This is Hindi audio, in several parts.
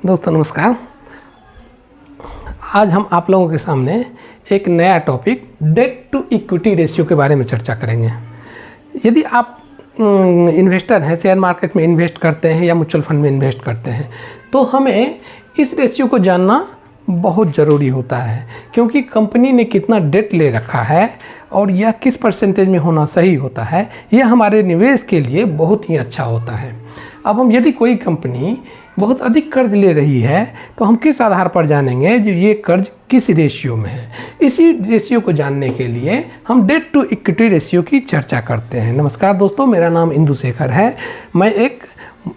दोस्तों नमस्कार। आज हम आप लोगों के सामने एक नया topic debt to equity ratio के बारे में चर्चा करेंगे। यदि आप इन्वेस्टर हैं, शेयर मार्केट में इन्वेस्ट करते हैं या म्यूचुअल फंड में इन्वेस्ट करते हैं, तो हमें इस रेशियो को जानना बहुत ज़रूरी होता है, क्योंकि कंपनी ने कितना डेट ले रखा है और यह किस परसेंटेज में होना सही होता है, यह हमारे निवेश के लिए बहुत ही अच्छा होता है। अब हम यदि कोई कंपनी बहुत अधिक कर्ज ले रही है तो हम किस आधार पर जानेंगे जो ये कर्ज किस रेशियो में है। इसी रेशियो को जानने के लिए हम डेट टू इक्विटी रेशियो की चर्चा करते हैं। नमस्कार दोस्तों, मेरा नाम इंदु शेखर है। मैं एक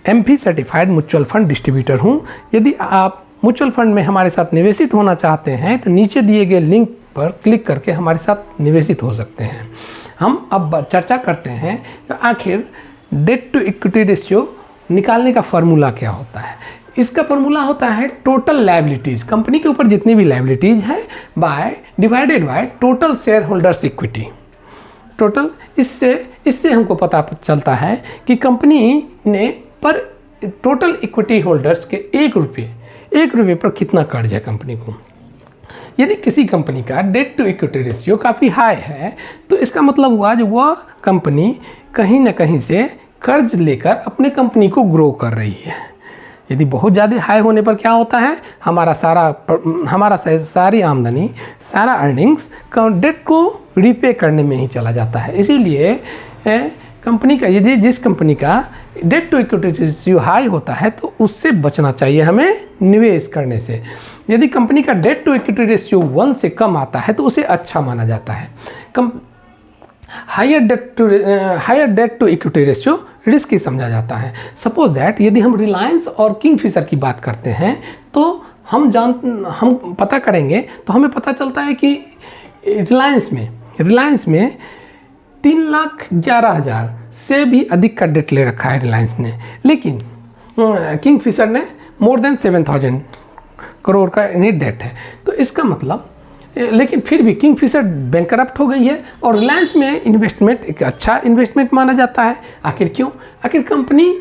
MP certified mutual fund distributor हूँ। यदि आप म्यूचुअल फंड में हमारे साथ निवेशित होना चाहते हैं तो नीचे दिए गए लिंक पर क्लिक करके हमारे साथ निवेशित हो सकते हैं। हम अब चर्चा करते हैं कि आखिर डेट टू इक्विटी रेशियो निकालने का फार्मूला क्या होता है। इसका फार्मूला होता है टोटल लायबिलिटीज़, कंपनी के ऊपर जितनी भी लायबिलिटीज़ है divided by total share holders equity. Total इससे हमको पता चलता है कि कंपनी ने पर टोटल इक्विटी होल्डर्स के एक रुपये पर कितना कर्ज है कंपनी को। यदि किसी कंपनी का डेट टू इक्विटी रेशियो काफ़ी हाई है तो इसका मतलब हुआ जो वह कंपनी कहीं ना कहीं से कर्ज लेकर अपने कंपनी को ग्रो कर रही है। यदि बहुत ज़्यादा हाई होने पर क्या होता है, हमारा सारी आमदनी, सारा अर्निंग्स डेट को रीपे करने में ही चला जाता है। इसीलिए कंपनी का यदि जिस कंपनी का debt to equity ratio high होता है तो उससे बचना चाहिए हमें निवेश करने से। यदि कंपनी का डेट टू इक्विटी रेशियो 1 से कम आता है तो उसे अच्छा माना जाता है। Higher debt to equity ratio risky समझा जाता है। सपोज दैट यदि हम रिलायंस और किंगफिशर की बात करते हैं तो हम पता करेंगे तो हमें पता चलता है कि रिलायंस में 3,11,000 से भी अधिक का डेट ले रखा है रिलायंस ने, लेकिन किंगफिशर ने मोर देन 7,000 करोड़ का नेट डेट है। तो इसका मतलब लेकिन फिर भी किंगफिशर बैंकरप्ट हो गई है और रिलायंस में इन्वेस्टमेंट एक अच्छा इन्वेस्टमेंट माना जाता है। आखिर क्यों? आखिर कंपनी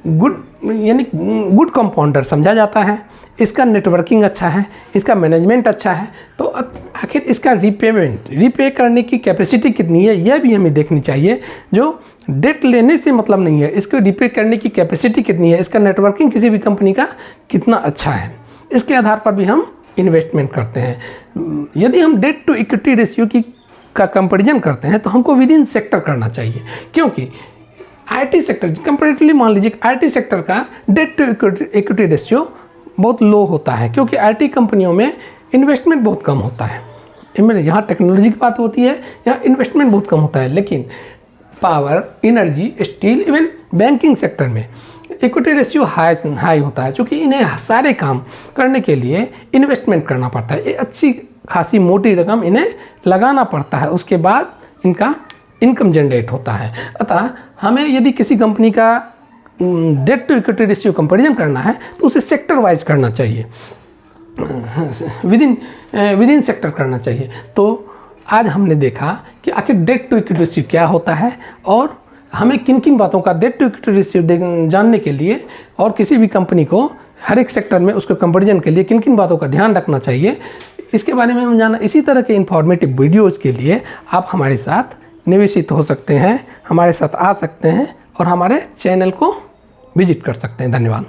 गुड कंपाउंडर समझा जाता है, इसका नेटवर्किंग अच्छा है, इसका मैनेजमेंट अच्छा है। तो आखिर इसका रीपे करने की कैपेसिटी कितनी है यह भी हमें देखनी चाहिए। जो डेट लेने से मतलब नहीं है, इसको रीपे करने की कैपेसिटी कितनी है, इसका नेटवर्किंग किसी भी कंपनी का कितना अच्छा है, इसके आधार पर भी हम इन्वेस्टमेंट करते हैं। यदि हम डेट टू इक्विटी रेशियो का कंपैरिजन करते हैं तो हमको विद इन सेक्टर करना चाहिए, क्योंकि आईटी सेक्टर कंपैरेटिवली मान लीजिए आईटी सेक्टर का डेट टू इक्विटी रेशियो बहुत लो होता है, क्योंकि आईटी कंपनियों में इन्वेस्टमेंट बहुत कम होता है। यहाँ टेक्नोलॉजी की बात होती है, यहाँ इन्वेस्टमेंट बहुत कम होता है। लेकिन power, energy, steel, even banking sector में इक्विटी रेशियो हाई होता है, क्योंकि इन्हें सारे काम करने के लिए इन्वेस्टमेंट करना पड़ता है। अच्छी खासी मोटी रकम इन्हें लगाना पड़ता है, उसके बाद इनका इनकम जनरेट होता है। अतः हमें यदि किसी कंपनी का debt to equity ratio comparison करना है तो उसे सेक्टर वाइज करना चाहिए, विद इन सेक्टर करना चाहिए। तो आज हमने देखा कि आखिर डेट टू इक्विटी रेशियो क्या होता है और हमें किन किन बातों का डेट टू इक्विटी रेशियो जानने के लिए और किसी भी कंपनी को हर एक सेक्टर में उसको कंपैरिजन के लिए किन किन बातों का ध्यान रखना चाहिए, इसके बारे में हम जाना। इसी तरह के इन्फॉर्मेटिव वीडियोज़ के लिए आप हमारे साथ निवेशित हो सकते हैं, हमारे साथ आ सकते हैं और हमारे चैनल को विजिट कर सकते हैं। धन्यवाद।